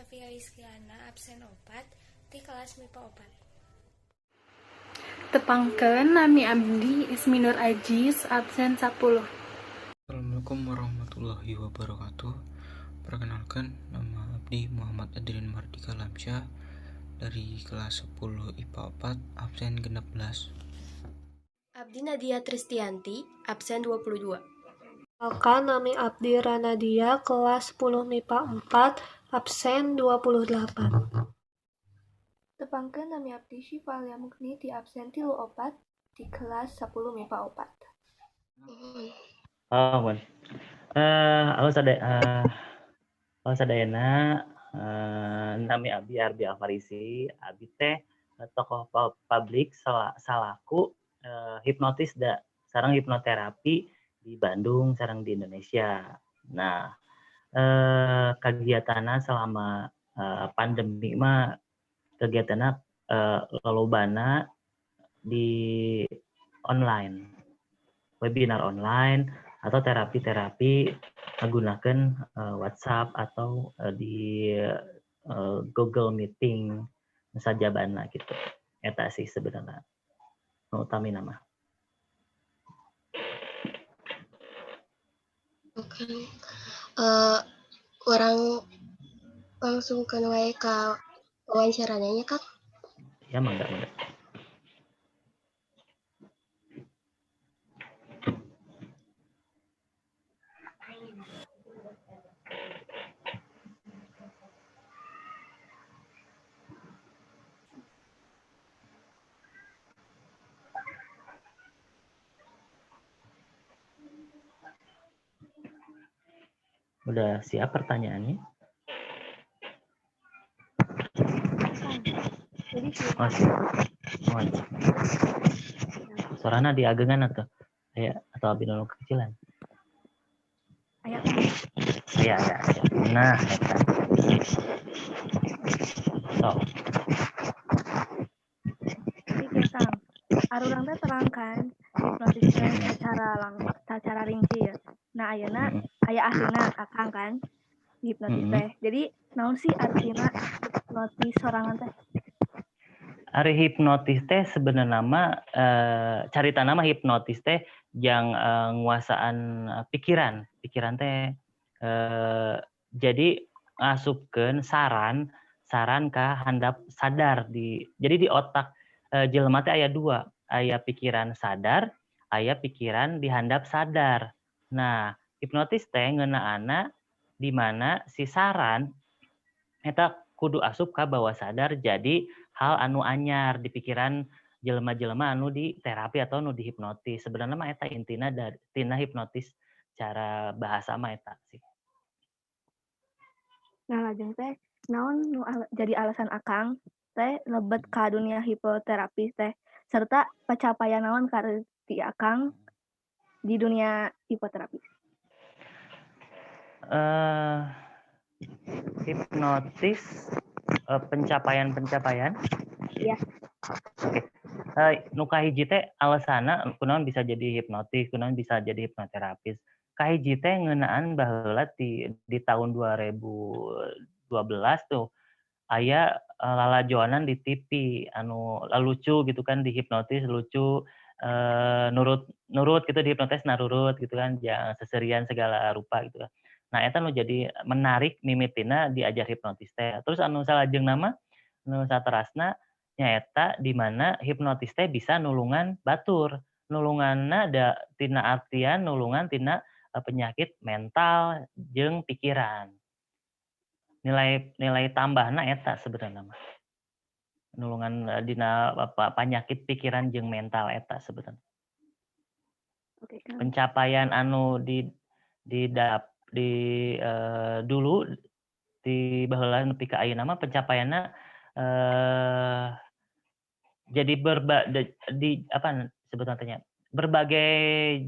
Safia Rizkyana absen 4 di kelas MIPA 4. Tepangkeun nami abdi Isminur Ajis absen 10. Assalamualaikum warahmatullahi wabarakatuh. Perkenalkan, nama abdi Muhammad Adrian Mardika Lamsyah dari kelas 10 IPA 4 absen 16. Abdi Nadia Tristianti absen 22. Perkenalkan, nami abdi Ranadia kelas 10 MIPA 4 absen 28. Tepangkeun nami abdi Syifa Alia Mukni di absen 34 di kelas 10 MIPA 4. Halo sadayana, nami abdi Arbi Alfarisi, abdi teh tokoh publik salaku hipnotis sareng hipnoterapi di Bandung sareng di Indonesia. Nah, kegiatanna selama pandemi mah kegiatanna lolobana di online, webinar online atau terapi-terapi menggunakan WhatsApp atau di Google Meeting sajabana gitu. Eta sih sebenarnya utami nama. Oke. Orang langsung ke wae ka wawancaranya Kak. Ya, mangga. Udah siap pertanyaannya? Oh, siap. Suarana diagengan atau abdi nu kecilan? Aya. Nah, eta. So. Jadi Kang, arurang teh terangkan hipnotis teh secara rinci ya. Nah, ayeuna aya ahlina Akang kan hipnotis teh. Jadi naon sih artina hipnotis sorangan teh? Ari hipnotis teh sebenarnya nama carita nama hipnotis teh yang nguasaan pikiran teh jadi ngasupkeun saran ka handap sadar jadi di otak jelema teh aya dua, aya pikiran sadar, aya pikiran di handap sadar. Nah, hipnotis teh ngeunaan di mana si saran eta kudu asup ka bawah sadar jadi hal anu anyar di pikiran jelema-jelema anu di terapi atau anu di hipnotis. Sebenarnya mah eta intina dari tina hipnotis cara bahasa mah eta sih. Nah, lajeng teh naon nu jadi alasan Akang teh lebet ka dunia hipnoterapi teh serta pencapaian naon karir ti Akang di dunia hipnoterapi? Hipnotis pencapaian. Iya. Oke. Nu kahiji teh alasana kunaon bisa jadi hipnotis, kunaon bisa jadi hipnoterapis. Kahiji teh ngeunaan baheula di tahun 2012 tuh aya lalajoanan di TV anu lucu gitu kan, di hipnotis lucu, nurut gitu, di hipnotis narurut gitu kan, seserian segala rupa gitu kan. Nah, eta nu jadi menarik mimitina diajar hipnotis teh. Terus anu salajeng nama nu saterasna nyaeta di mana hipnotis teh bisa nulungan batur. Nulunganna tina artian nulungan tina penyakit mental jeung pikiran. Nilai tambahna eta sebenarnya mah. Nulungan dina penyakit pikiran jeung mental eta sebenarnya. Oke, Kang. Pencapaian anu dulu di baheula nepi ka ayeuna mah pencapaianna jadi berbagai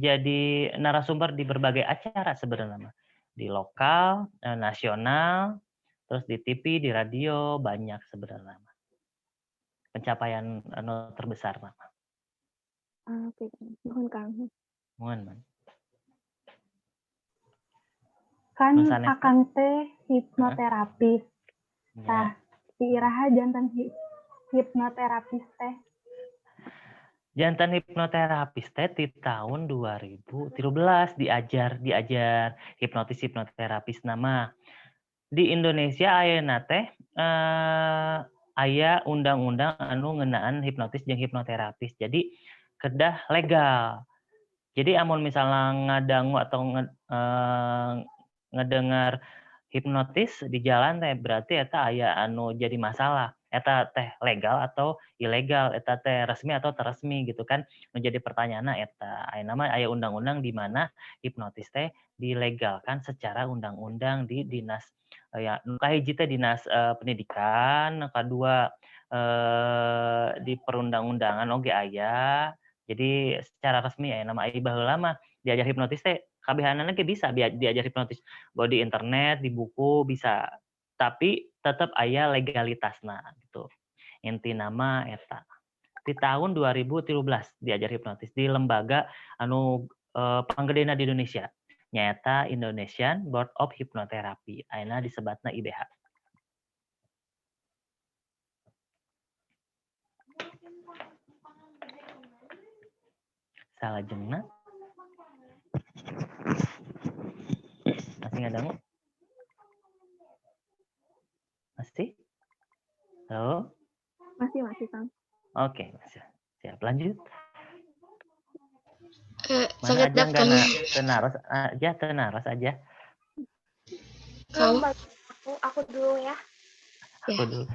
jadi narasumber di berbagai acara sebenarnya mah. Di lokal, nasional, terus di TV, di radio banyak sebenarnya mah. Pencapaian anu terbesar mah. Oke, nuhun Kang. Mohon, Man. Kan Nu sanes, Akang teh hipnoterapis. Tah, di iraha jantan hipnoterapis teh. Jantan hipnoterapis teh di tahun 2013 diajar hipnoterapis nama. Di Indonesia ayeuna teh aya undang-undang anu ngeunaan hipnotis jeung hipnoterapis. Jadi kedah legal. Jadi amun misalnya ngadangu atau ngedengar hipnotis di jalan teh berarti eta aya anu jadi masalah. Eta teh legal atau ilegal, eta teh resmi atau teresmi gitu kan. Menjadi pertanyaanna eta. Ayeuna mah aya undang-undang di mana hipnotis teh dilegalkan secara undang-undang di dinas ya nu kahiji teh dinas pendidikan, nu kadua di perundang-undangan oge aya. Jadi secara resmi ya nama ai baheula mah diajar hipnotis teh kabehanana ge bisa diajar hipnotis. Bahwa di internet, di buku bisa. Tapi tetap aya legalitasna gitu. Inti nama eta. Di tahun 2013 diajar hipnotis di lembaga anu panggedena di Indonesia. Nyaeta Indonesian Board of Hypnotherapy. Ayeuna disebatna IBH. Salajengna masih ngadangu? Masih? Halo? Masih, Kang. Oke, siap. Lanjut. Mana Sangat aja dapet enggak tenaros aja. Kang. Aku dulu ya. Aku dulu.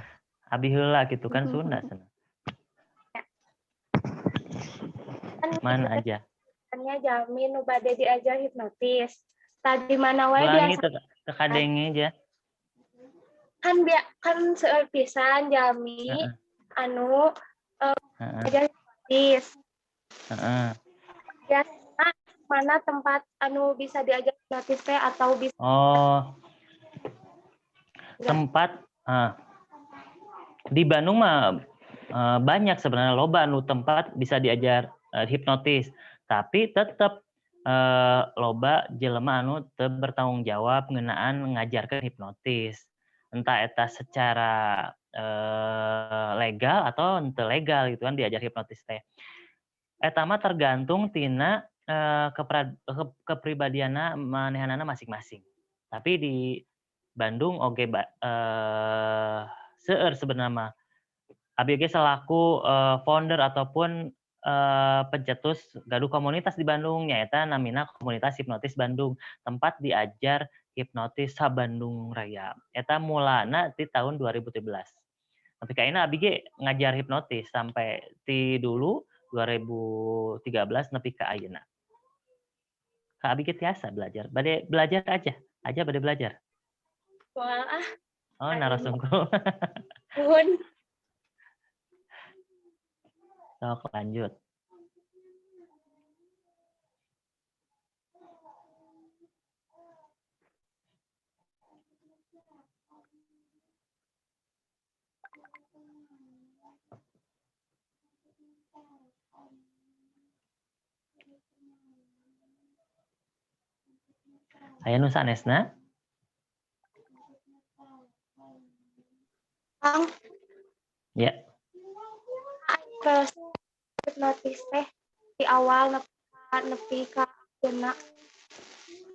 Abi heula gitu kan Sunda cenah. Mana aja? Tanya Jami nu bade diajar hipnotis. Tadi mana wae Ulangi biasa tekadenge aja. kan seueur pisan Jami anu ajar hipnotis. Biasana mana tempat anu bisa diajar hipnotis teh atau bisa tempat di Bandung mah banyak sebenarnya loba anu tempat bisa diajar hipnotis, tapi tetap loba jelema anu teu bertanggung jawab ngeunaan ngajarkeun hipnotis. Entah eta secara legal atau henteu legal gitu kan diajar hipnotis teh. Eta mah tergantung tina kepribadianna manehanana masing-masing. Tapi di Bandung oge seueur sebenarnya mah. Abi ge selaku founder ataupun pencetus gaduh komunitas di Bandung nyaeta namina Komunitas Hipnotis Bandung, tempat diajar hipnotis sa Bandung Raya. Eta mulana di tahun 2017. Tapi kayaknya abi ge ngajar hipnotis sampai ti dulu 2013 nepi ka ayeuna. Ka abi ge tiasa belajar. Bade belajar aja bade belajar. Wah, Oh, narasungkul. Nuhun. Sok lanjut. Aya nu sanesna? Kang, Ya. terus hipnotis teh di awal nepi ka ayeuna.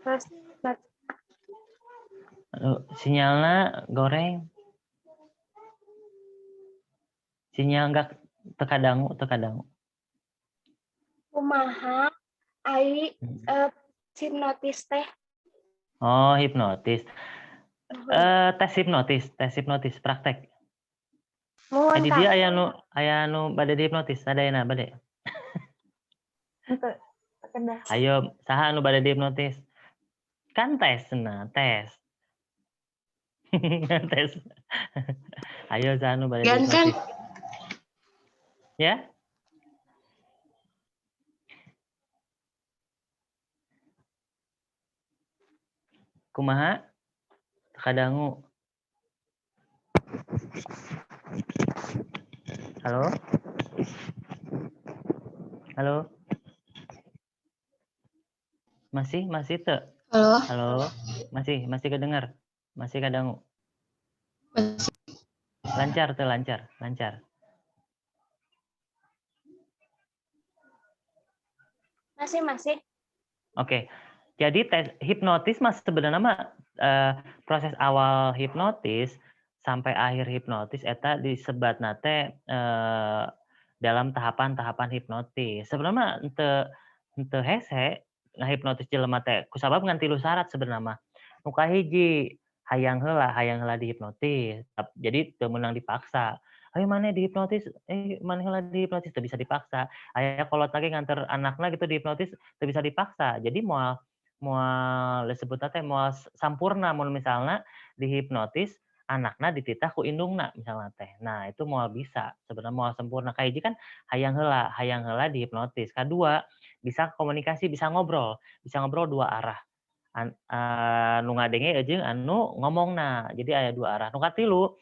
Terus Sinyalna goreng. Sinyal enggak tekadangu. kumaha ai hipnotis teh. Oh, hipnotis. Tes hipnotis praktek. Muhun Di Kang. dia aya nu bade dihipnotis, sadayana bade. Henteu kedah. Ayo, saha nu bade dihipnotis? Kan tesna, tes. Tes. Ayo saha nu bade Ganteng. dihipnotis? Ya? Kumaha? Tekadangu. Halo? Halo? Masih teu? Halo. Halo? Masih kedengar? Masih kadangu? Masih. Lancar tuh, lancar. Masih. Oke. Jadi tes hipnotis mas sebenarnya mah proses awal hipnotis sampai akhir hipnotis eta disebatna teh dalam tahapan-tahapan hipnotis. Sebenarnya mah henteu hese ngahipnotis jelema teh kusabab ngan tilu syarat sebenarnya mah. Nu kahiji hayang heula dihipnotis. Jadi teu meunang dipaksa. Ayo mana dihipnotis, mana heula dihipnotis teu bisa dipaksa. Aya kolot lagi nganter anakna gitu dihipnotis teu bisa dipaksa. Jadi moal disebutna teh moal sampurna mun misalna dihipnotis anakna dititah ku indungna misalnya teh. Nah, itu moal bisa sebenarnya moal sempurna. Kahiji kan hayang heula dihipnotis. Kadua, bisa komunikasi, bisa ngobrol dua arah. Nu ngadenge jeung anu ngomongna. Jadi aya dua arah. Nu katilu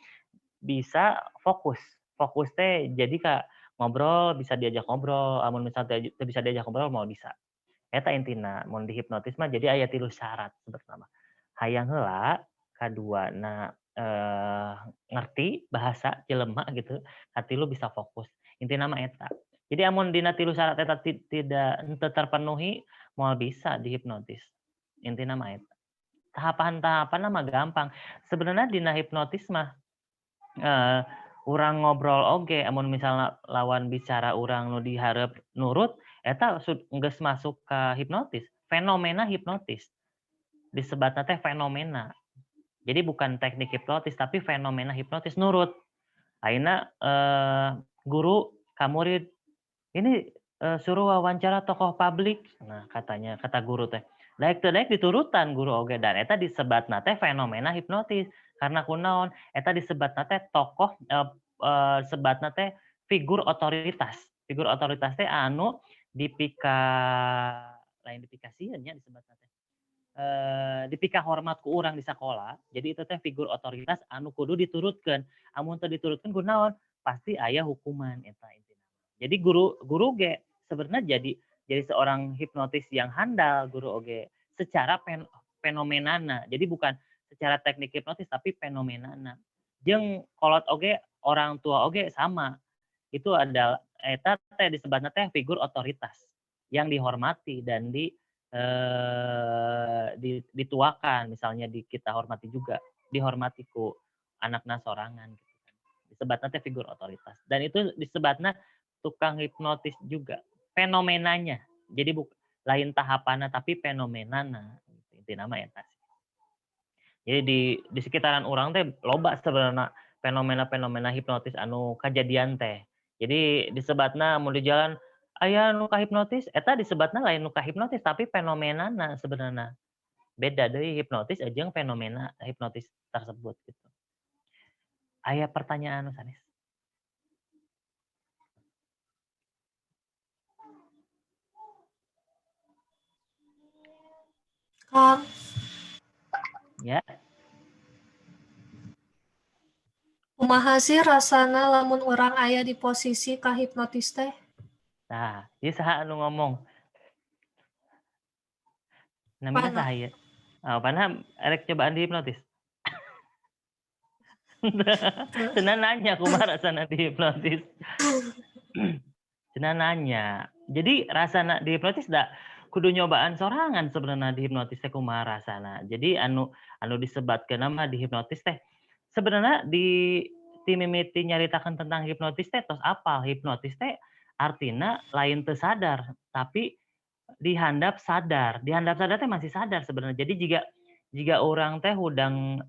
bisa fokus. Fokus teh jadi ka ngobrol, bisa diajak ngobrol, amun misalnya teu bisa diajak ngobrol moal bisa. Eta intina mun dihipnotis mah jadi aya 3 syarat sebenarnya. Hayang heula, kaduana ngerti bahasa jelema gitu, katilu bisa fokus. Intina mah eta. Jadi amun dina 3 syarat eta tidak henteu terpenuhi moal bisa dihipnotis. Intina mah eta. Tahapan-tahapanna mah gampang. Sebenarnya dina hipnotis mah urang ngobrol oge amun misalnya lawan bicara urang nu dihareup nurut eta geus masuk ka hipnotis, fenomena hipnotis. Disebatna teh fenomena. Jadi bukan teknik hipnotis tapi fenomena hipnotis nurut. Ayeuna guru ka murid, ini suruh wawancara tokoh publik. Nah, kata guru teh. Daek teu daek diturutan guru oge dan eta disebatna teh fenomena hipnotis. Karena kunaon? Eta disebatna teh tokoh sebatna teh figur otoritas. Figur otoritas teh anu dipika lain dipikasieun nya disebatna teh. Dipika hormat ku urang di sakola. Jadi itu teh figur otoritas anu kudu diturutkeun. Amun teu diturutkeun kunaon? Pasti aya hukuman eta intina. Jadi guru ge sebenarnya jadi seorang hipnotis yang handal guru oge secara fenomenana. Jadi bukan secara teknik hipnotis tapi fenomenana. Jeung kolot oge orang tua oge sama. Itu adalah eta teh disebutna teh figur otoritas yang dihormati dan dituakan misalnya kita hormati juga dihormati ku anakna sorangan gitu kan. Disebutna teh figur otoritas dan itu disebutna tukang hipnotis juga fenomenanya. Jadi lain tahapanna tapi fenomenana intina mah eta. Jadi di sekitaran orang teh loba sebenarnya fenomena-fenomena hipnotis anu kajadian teh. Jadi disebatna mun di jalan aya nu kahipnotis eta disebatna lain nu kahipnotis tapi fenomenana sebenarnya. Beda deui hipnotis jeung fenomena hipnotis tersebut gitu. Aya pertanyaan nu sanes? Kang, Ya. kumaha sih rasana lamun urang aya di posisi kahipnotis teh? Nah, ieu saha anu ngomong? Namina saha ieu? Oh, panah erek cobaan dihipnotis. Cenah nanya kumaha rasana dihipnotis. Cenah nanya. Jadi rasana dihipnotis da kudu nyobaan sorangan sebenarnya dihipnotis teh kumaha rasana. Jadi anu disebatkeun mah dihipnotis teh sebenarnya di mimiti nyaritakeun tentang hipnotis teh tos apal. Hipnotis teh artina lain teu sadar tapi dihandap sadar. Dihandap sadar teh masih sadar sebenarnya. Jadi jika orang teh hudang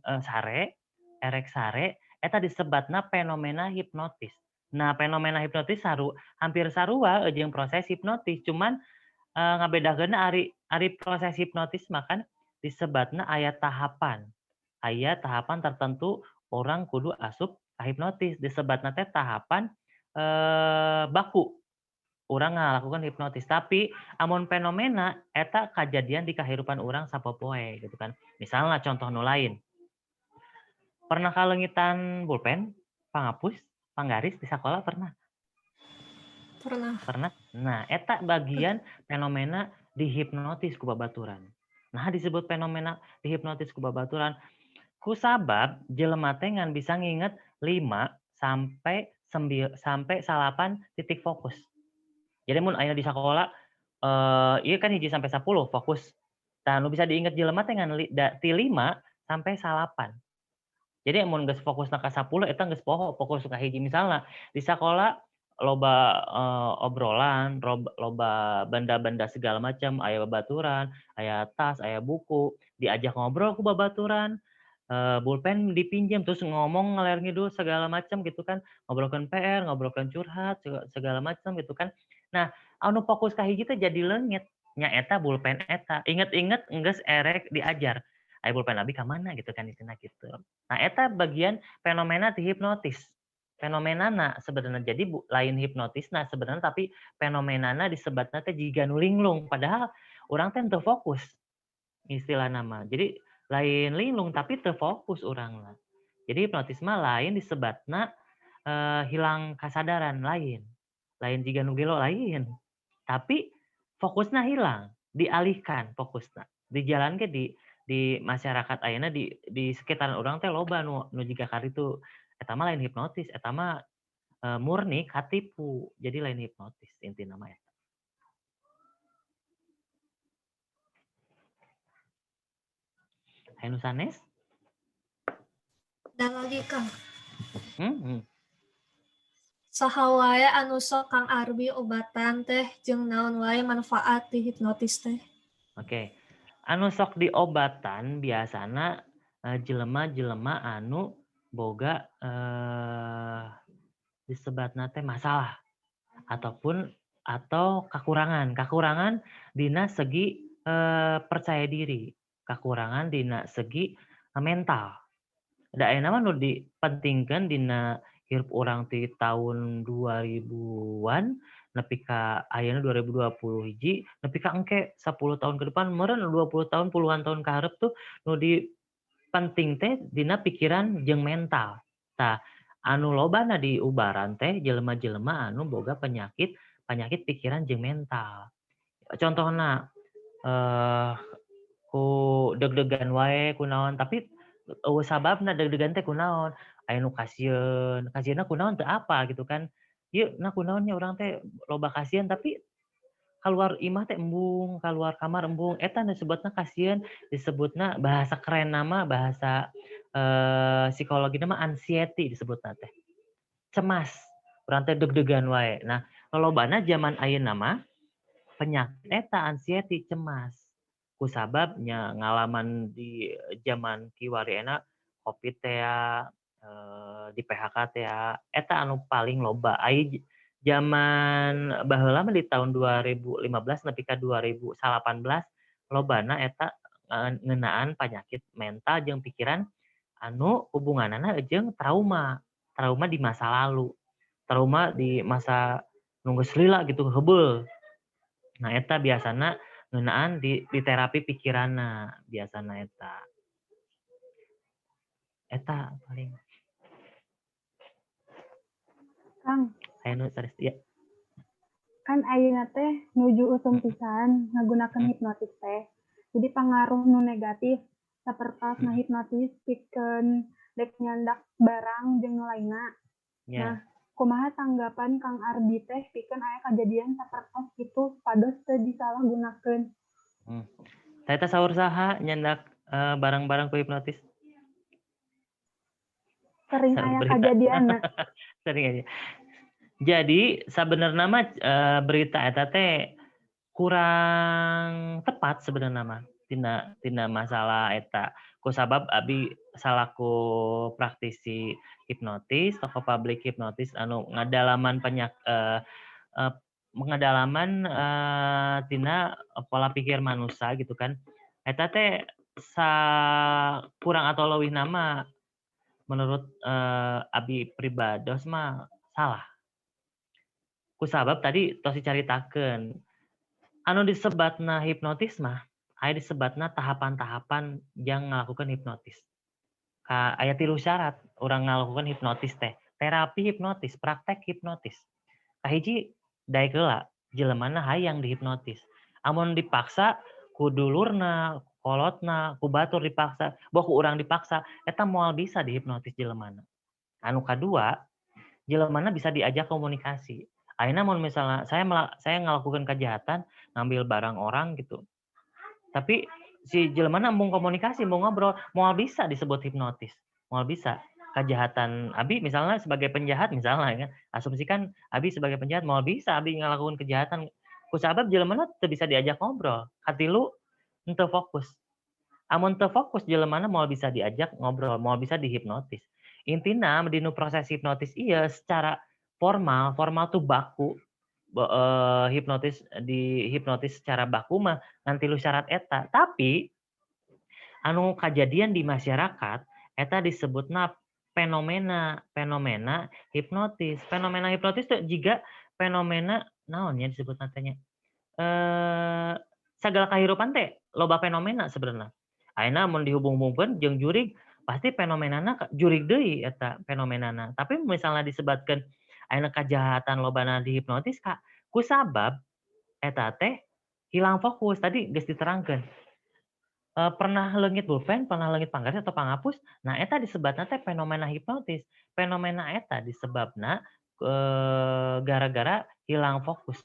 erek sare eta disebatna fenomena hipnotis. Nah, fenomena hipnotis hampir sarua jeung proses hipnotis, cuman ngabedakeunna ari proses hipnotis mah kan disebatna aya tahapan. Aya tahapan tertentu orang kudu asup ka hipnotis. Disebatna teh tahapan baku. Urang ngalakukan hipnotis. Tapi amun fenomena eta kajadian di kahirupan urang sapopoe gitu kan. Misalnya contoh nu lain. Pernah kalengitan pulpen, panghapus, panggaris di sekolah pernah? Pernah. Nah, eta bagian fenomena dihipnotis ku babaturan. Nah, disebut fenomena dihipnotis ku babaturan. Ku sabab jelema teh ngan bisa nginget sampai 8 titik fokus. Jadi mun aya di sakola ieu kan 1 sampai 10 fokus. Tah nu bisa diinget jelema teh ngan ti 5 sampai 8. Jadi mun geus fokusna ka 10 eta geus poho fokus ka hiji. Misalna di sakola loba obrolan, loba benda-benda segala macam, aya babaturan, aya tas, aya buku, diajak ngobrol ku babaturan, pulpen dipinjam terus ngomong ngalor ngidul segala macam gitu kan, ngobrolkeun PR, ngobrolkeun curhat, segala macam gitu kan. Nah, anu fokus ka hiji teh jadi leungit, nyaeta pulpen eta. Inget-inget enggeus erek diajar. Aya pulpen abi ka mana gitu kan istilahna gitu. Nah, eta bagian fenomena ti hipnotis. Fenomenana sebenarnya jadi lain hipnotisna sebenarnya tapi fenomenana disebatna teh jiga nu linglung padahal urang teh teu fokus istilahna mah. Jadi lain linglung tapi teu fokus urangna. Jadi hipnotis mah lain disebatna hilang kasadaran lain. Lain jiga nu gelo lain. Tapi fokusna hilang, dialihkan fokusna. Dijalankeun di masyarakat ayeuna di sekitaran urang teh loba nu jiga karitu. Eta mah lain hipnotis, eta mah murni katipu. Jadi lain hipnotis intina mah eta. Aya nu sanes? Dan lagi Kang, saha wae anu sok Kang Arbi obatan teh jeung naon wae manfaat di hipnotis teh? Oke. Anu sok diobatan biasana jelema-jelema anu boga disebatna teh masalah atau kakurangan dina segi percaya diri, kakurangan dina segi mental. Da ayeuna mah nu dipentingkeun dina hirup urang ti tahun 2000-an nepi ka ayeuna 2021 nepi ka engke 10 tahun ke depan meureun 20 tahun puluhan tahun ka hareup tuh nu dipenting teh dina pikiran jeung mental. Tah anu lobana di ubaran teh jelema-jelema anu boga penyakit pikiran jeung mental. Contohna ku deg-degan wae kunaon tapi eueuh sababna deg-degan teh kunaon? Aya nu kasieun, kasieunna kunaon teu apa gitu kan. Ieu na kunaon nya urang teh loba kasieun tapi kaluar imah teh embung, kaluar kamar embung. Eta nu disebutna kasieun, disebutna bahasa keren nama bahasa psikologina mah anxiety disebutna teh. Cemas, urang teh deg-degan wae. Nah, lolobana zaman ayeuna mah penyakit eta anxiety cemas. Kusabab nya ngalaman di zaman kiwari enak Covid teh di PHK teh eta anu paling loba. Ai zaman baheula mah di tahun 2015 nepi ka 2018 lobana eta ngeunaan penyakit mental jeung pikiran anu hubunganana jeung trauma di masa lalu. Trauma di masa nu geus lila gitu heubeul. Nah eta biasana ngeunaan di terapi pikiranna biasana eta. Eta paling. Kang, Aya nu sanes ya. kan ayeuna teh nuju usum pisan ngagunakeun hipnotis teh. Jadi pangaruh nu negatif sapertos ngahipnotis pikeun dek nyandak barang jeung nu lainna. Nah, kumaha tanggapan Kang Arbi teh pikeun aya kajadian sapertos kitu pados teu disalahgunakeun? Saya teh saur saha nyandak barang-barang ku hipnotis? Sering aya kajadianna. Sering aja. Jadi sebenarnya mah berita eta teh kurang tepat sebenarnya mah tina masalah eta. Kusabab abi salaku praktisi hipnotis, tokoh publik hipnotis anu ngadalaman pengedalaman tina pola pikir manusia gitu kan. Eta teh kurang atau leuwih nama menurut abi pribados mah salah. Kusabab tadi tos dicaritakeun anu disebatna hipnotis mah aya disebatna tahapan-tahapan jang ngalakukan hipnotis. Aya 3 syarat urang ngalakukan hipnotis teh. Terapi hipnotis, praktek hipnotis. Kahiji daek heula jelemana hayang dihipnotis. Amun dipaksa ku dulurna, kolotna, ku batur dipaksa, boh ku urang dipaksa, eta moal bisa dihipnotis jelemana. Anu kadua, jelemana bisa diajak komunikasi. Ayeuna mun misalnya saya ngelakukan kejahatan, ngambil barang orang gitu. Tapi si jelemana embung komunikasi, embung ngobrol, moal bisa disebut hipnotis. Moal bisa. Kejahatan Abi misalnya sebagai penjahat misalnya kan, asumsikan Abi sebagai penjahat moal bisa Abi ngelakukan kejahatan. Kusabab jelemana teu bisa diajak ngobrol. Hatilu henteu fokus. Amun teu fokus jelemana moal bisa diajak ngobrol, moal bisa dihipnotis. Intina dinu proses hipnotis iya secara formal tuh baku hipnotis secara baku mah ngan tilu syarat eta. Tapi anu kajadian di masyarakat eta disebutna fenomena hipnotis. Fenomena hipnotis tuh juga fenomena naon ya disebutna teh nya. Sagala kahirupan teh loba fenomena sebenarnya. Ayeuna mun dihubung-hubungkeun jeung jurig pasti fenomenana jurig deui eta fenomenana. Tapi misalnya disebutkeun ayeuna kajahatan lobana dihipnotis kusabab eta teh hilang fokus. Tadi geus diterangkeun. Pernah leungit pulpen, pernah leungit panggaris atau panghapus, nah eta disebutna teh fenomena hipnotis. Fenomena eta disebabna gara-gara hilang fokus.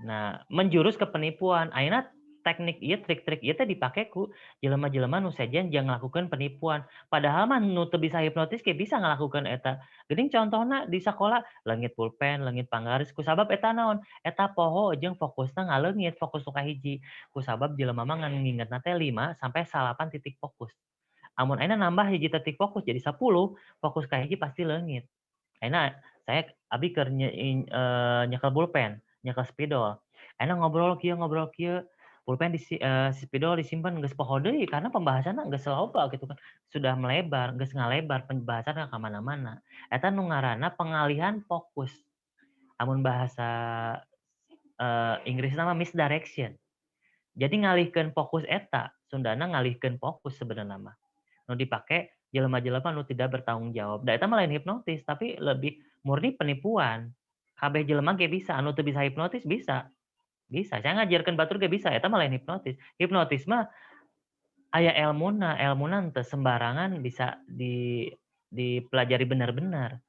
Nah, menjurus ke penipuan. Ayeuna teknik ieu trik-trik ieu teh dipake ku jelema-jelema nu sejen jang ngelakukeun penipuan. Padahal mah nu teu bisa hipnotis ge bisa ngalakukeun eta. Geuning contohna di sakola leungit pulpen, leungit panggaris kusabab eta naon? Eta poho jeung fokusna ngaleungit, fokus nu kahiji. Kusabab jelema mah ngan ngingetna teh 5 sampai 8 titik fokus. Amun ayeuna nambah hiji titik fokus jadi 10, fokus kahiji pasti leungit. Ayeuna Abi keur nyekel pulpen, nyekel spidol. Ayeuna ngobrol kieu, pulpen spidol disimpan geus poho deui karena pembahasanna geus loba gitu kan. Sudah melebar, geus ngalebar pembahasanna ka mana-mana. Eta nu ngaranna pengalihan fokus. Amun bahasa Inggrisna mah misdirection. Jadi ngalihkeun fokus eta, Sundana ngalihkeun fokus sebenarnya mah. Nu dipake jelema-jelema nu tidak bertanggung jawab. Da eta mah lain hipnotis, tapi lebih murni penipuan. Kabeh jelema ge bisa, anu teu bisa hipnotis bisa. Bisa, saya ngajarkeun batur ge bisa, eta mah lain hipnotis. Hipnotis mah aya elmuna teu sembarangan bisa dipelajari benar-benar.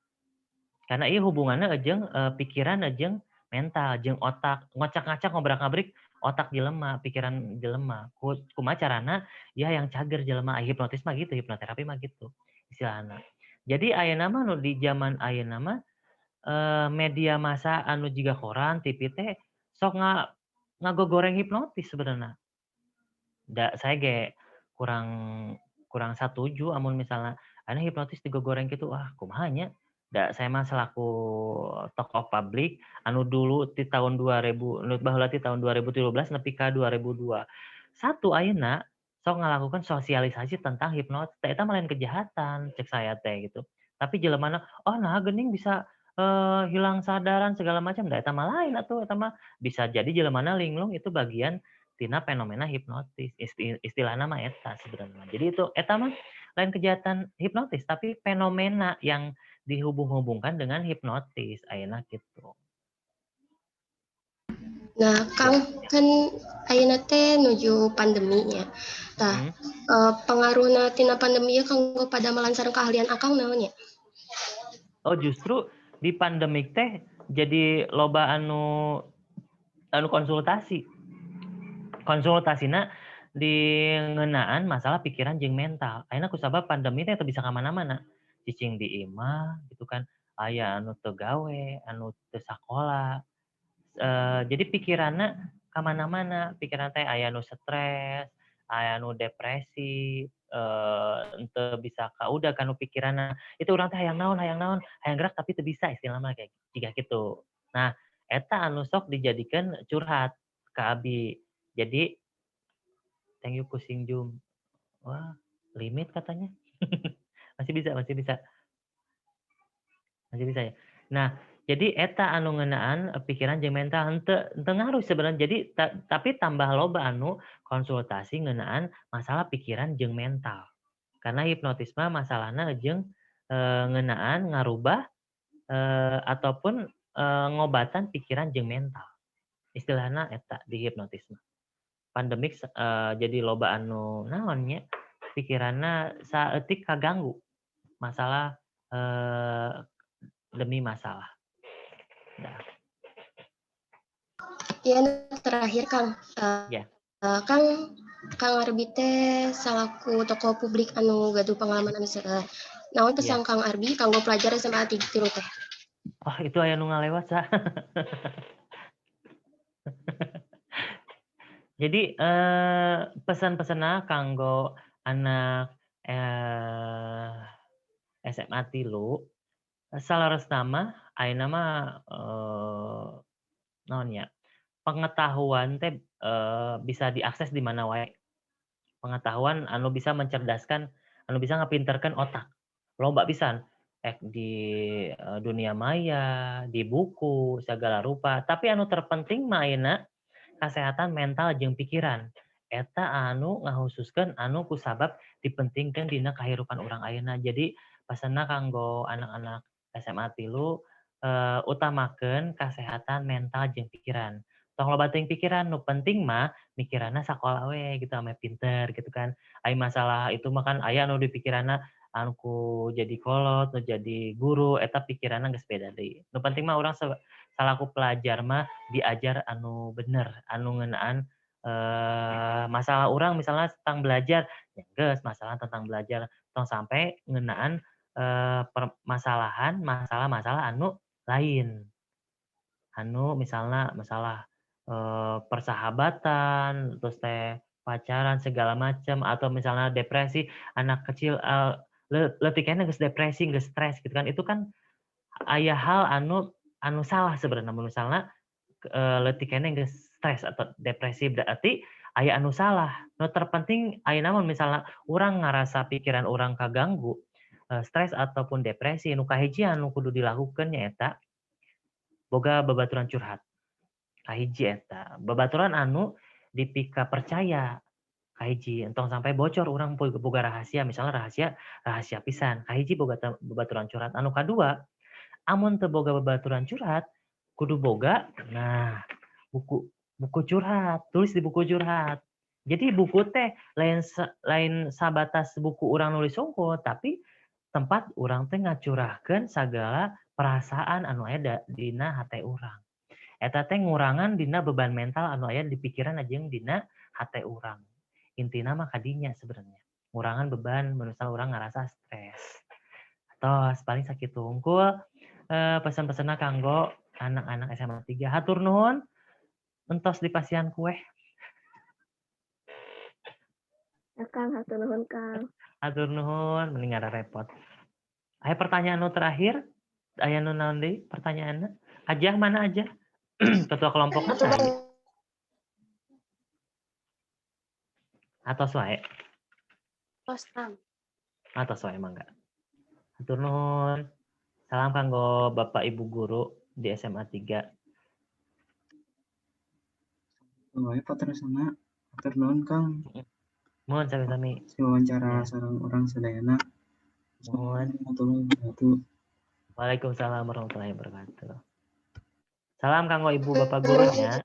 Karena ieu hubunganna jeung pikiran jeung mental, jeung otak. Ngocak-ngacak ngobrak-ngabrik otak jelema, pikiran jelema. Kumaha carana? Ya yang cager jelema. Hipnotis mah gitu, hipnoterapi mah gitu istilahna. Jadi ayeuna mah nu di zaman ayeuna mah media massa anu jiga koran, TV teh sok ngagogoreng hipnotis sebenarnya. Da saya ge kurang satuju amun misalnya anu hipnotis digogoreng gitu, wah kumaha nya? Da saya mah selaku tokoh publik anu dulu ti tahun 2000 nu baheula ti tahun 2017 nepi ka 2021 ayeuna sok ngalakukan sosialisasi tentang hipnotis. Eta mah lain kejahatan cek saya teh gitu. Tapi jelemana, oh nah geuning bisa hilang sadaran segala macam. Da eta mah lain atuh, eta mah bisa jadi jelemana linglung itu bagian tina fenomena hipnotis. Istilahna mah eta sebenarnya. Jadi itu eta mah lain kejahatan hipnotis, tapi fenomena yang dihubung-hubungkan dengan hipnotis ayeuna gitu. Nah, Kang, kan ayeuna teh nuju pandemi nya. Tah, pengaruhna tina pandemi ya kanggo pada melancarkan keahlian Akang naon nya? Oh, justru di pandemik teh jadi loba anu konsultasi. Konsultasina di ngeunaan masalah pikiran jeung mental. Ayeuna kusabab pandemi teh teu bisa ka mana-mana. Cicing di imah gitu kan. Aya anu teu gawe, anu teu sakola. Jadi pikiranna ka mana-mana. Pikiran teh aya nu stres, aya nu depresi, henteu bisa kaudag kanu pikiranna. Itu urang teh hayang naon, hayang gerak tapi teu bisa istilahna mah kayak jiga kitu. Nah, eta anu sok dijadikeun curhat ka Abi. Jadi thank you pusing Jum. Wah, limit katanya. Masih bisa. Masih bisa ya. Nah, jadi eta anu ngeunaan pikiran jeung mental henteu ngaruh sebenarnya. Jadi tapi tambah loba anu konsultasi ngeunaan masalah pikiran jeung mental. Karena hipnotisme masalahna jeung ngeunaan ngarubah ataupun ngobatan pikiran jeung mental. Istilahna eta di hipnotisme. Pandemik jadi loba anu naon nya pikiranna saeutik kaganggu. masalah demi masalah. Nah, Ya, terakhir Kang. Ya. Kang Arbi teh salaku tokoh publik anu gaduh pengalaman anu seueur. Naon pesan Kang Arbi kanggo pelajar SMA 3 teh? Oh, itu aya nu ngalewat sa. Jadi pesan-pesanna kanggo anak SMA 3 salaresna mah ayeuna mah naon nya? Pengetahuan teh bisa diakses di mana wae. Pengetahuan anu bisa mencerdaskan, anu bisa ngapinterkeun otak. Loba pisan di dunia maya, di buku segala rupa, tapi anu terpenting mah ayeuna kesehatan mental jeung pikiran. Eta anu ngahususkeun anu kusabab dipentingkeun dina kahirupan urang ayeuna. Jadi pesanna kanggo anak-anak SMA 3 utamakeun kesehatan mental jeung pikiran. Tong loba teuing pikiran, nu penting mah mikiranna sakola we gitu ame pinter gitu kan. Ai masalah itu mah kan aya anu di pikiranna anu ku jadi kolot, nu jadi guru eta pikiranna geus beda deui. Nu penting mah urang salaku pelajar mah diajar anu bener, anu ngeunaan masalah urang misalnya tentang belajar, ya geus masalah tentang belajar tong sampai ngeunaan permasalahan masalah-masalah anu lain. Anu misalnya masalah persahabatan, terus teh pacaran segala macam atau misalnya depresi, anak kecil leutik keneh geus depresi, geus stres gitu kan. Itu kan aya hal anu salah sebenarnya misalnya leutik keneh geus stres atau depresi berarti aya anu salah. Nu terpenting ayeuna mun misalnya urang ngarasa pikiran urang kaganggu, stres ataupun depresi, nu kahiji anu kudu dilakukeun nyaeta boga babaturan curhat. Kahiji eta, babaturan anu dipika percaya. Kahiji, entong sampai bocor urang boga rahasia, misalnya rahasia pisan. Kahiji boga babaturan curhat. Anu kadua, amun teu boga babaturan curhat, kudu boga buku curhat, tulis di buku curhat. Jadi buku teh lain sabatas buku urang nulis unggul, tapi tempat urang teh ngacurahkeun sagala perasaan anu aya dina hate urang. Eta teh ngurangan dina beban mental anu aya di pikiran jeung dina hate urang. Intina mah kadinya sebenarnya. Ngurangan beban menusal urang ngarasa stres. Tos paling sakitu unggul pesan-pesanna kanggo anak-anak SMA 3. Hatur nuhun entos dipasihan kue. Kang, hatur nuhun Kang. Hatur nuhun mending ada repot. Aya pertanyaan nu terakhir? Aya nu naon deui pertanyaanna? Ajah mana aja? Ketua kelompok saya. Atos wae. Atos wae mangga. Hatur nuhun. Salam kanggo Bapak Ibu guru di SMA 3. Wae patrasana. Hatur nuhun Kang. Mohon sami-sami. Wawancara sareng urang sadayana. Mohon. Assalamualaikum. Waalaikumsalam warahmatullahi wabarakatuh. Salam kanggo Ibu Bapak gurunya.